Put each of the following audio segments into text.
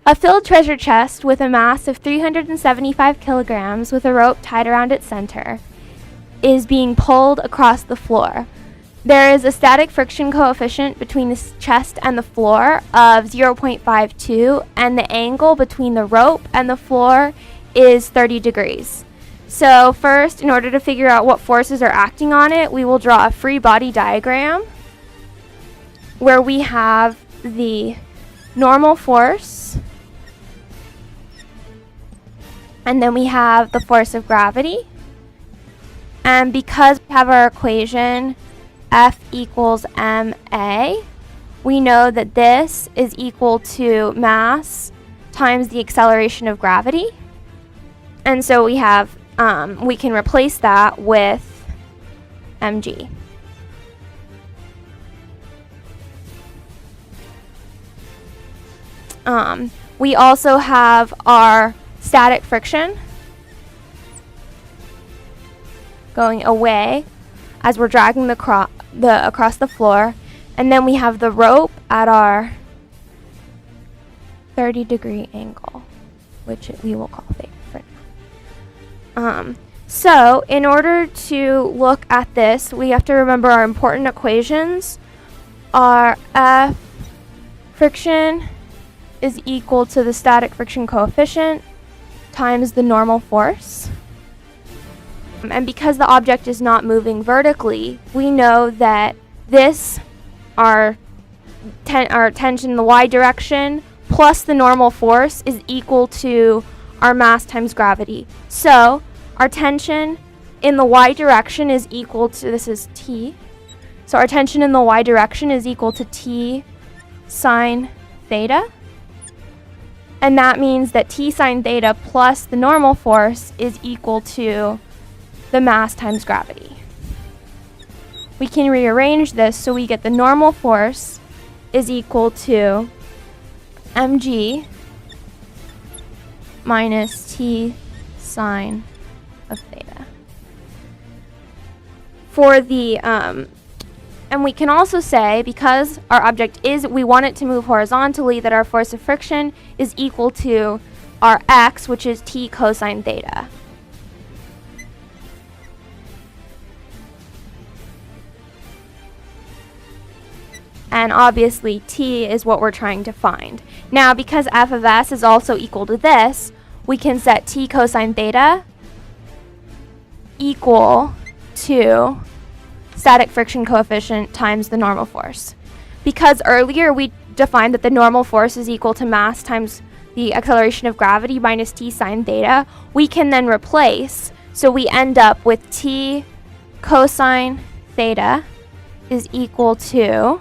A filled treasure chest with a mass of 375 kilograms with a rope tied around its center is being pulled across the floor. There is a static friction coefficient between the chest and the floor of 0.52, and the angle between the rope and the floor is 30 degrees. So first, in order to figure out what forces are acting on it, we will draw a free body diagram where we have the normal force, and then we have the force of gravity. And because we have our equation F equals ma, we know that this is equal to mass times the acceleration of gravity. And so we have, we can replace that with mg. We also have our static friction going away as we're dragging across the floor, and then we have the rope at our 30-degree angle, which we will call theta for now. So in order to look at this, we have to remember our important equations. Our F friction is equal to the static friction coefficient times the normal force. And because the object is not moving vertically, we know that this, our tension in the y direction plus the normal force, is equal to our mass times gravity. So our tension in the y direction is equal to, this is t, so our tension in the y direction is equal to t sine theta. And that means that t sine theta plus the normal force is equal to the mass times gravity. We can rearrange this so we get the normal force is equal to mg minus t sine of theta. For the, and we can also say, because our object is, we want it to move horizontally, that our force of friction is equal to our x, which is t cosine theta. And obviously t is what we're trying to find. Now, because f of s is also equal to this, we can set t cosine theta equal to static friction coefficient times the normal force. Because earlier we defined that the normal force is equal to mass times the acceleration of gravity minus t sine theta, we can then replace, so we end up with t cosine theta is equal to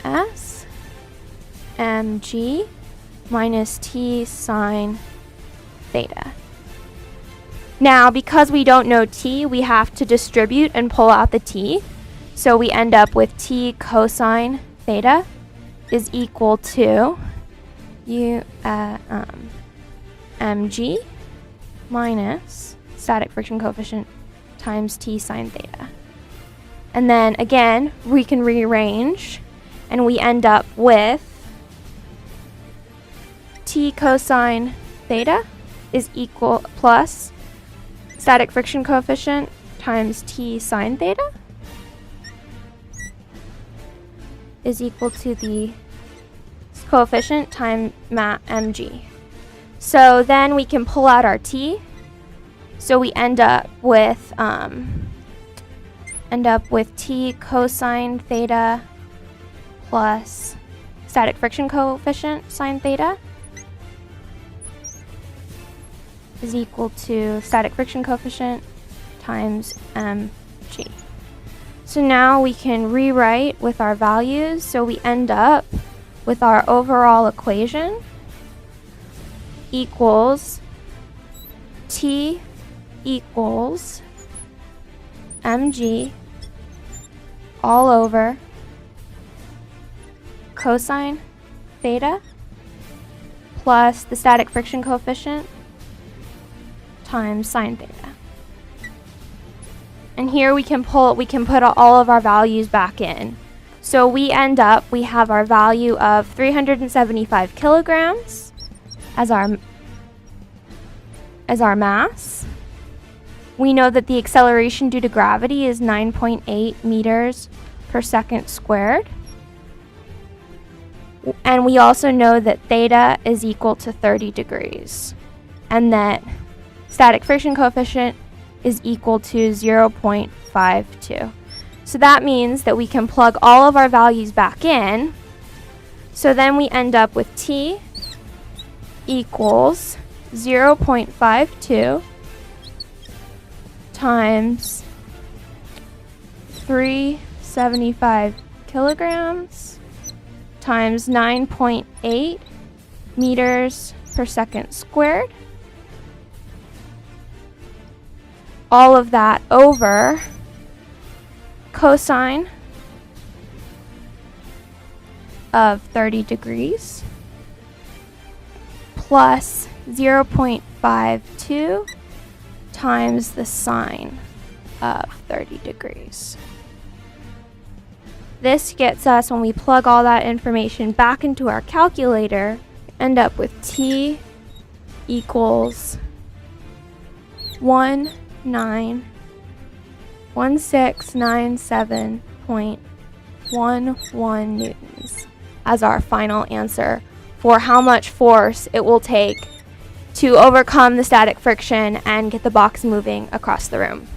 S mg minus t sine theta. Now, because we don't know t, we have to distribute and pull out the t. So we end up with t cosine theta is equal to mg minus static friction coefficient times t sine theta. And then again, we can rearrange, and we end up with t cosine theta is equal plus static friction coefficient times t sine theta is equal to the coefficient times mg. So then we can pull out our t. So we end up with t cosine theta plus static friction coefficient sine theta is equal to static friction coefficient times mg. So now we can rewrite with our values, so we end up with our overall equation equals t equals mg all over cosine theta plus the static friction coefficient times sine theta. And here we can put all of our values back in. So we have our value of 375 kilograms as our mass. We know that the acceleration due to gravity is 9.8 meters per second squared. And we also know that theta is equal to 30 degrees. And that static friction coefficient is equal to 0.52. So that means that we can plug all of our values back in. So then we end up with T equals 0.52 times 375 kilograms times 9.8 meters per second squared. All of that over cosine of 30 degrees plus 0.52 times the sine of 30 degrees. This gets us, when we plug all that information back into our calculator, end up with T equals 1697.11 newtons as our final answer for how much force it will take to overcome the static friction and get the box moving across the room.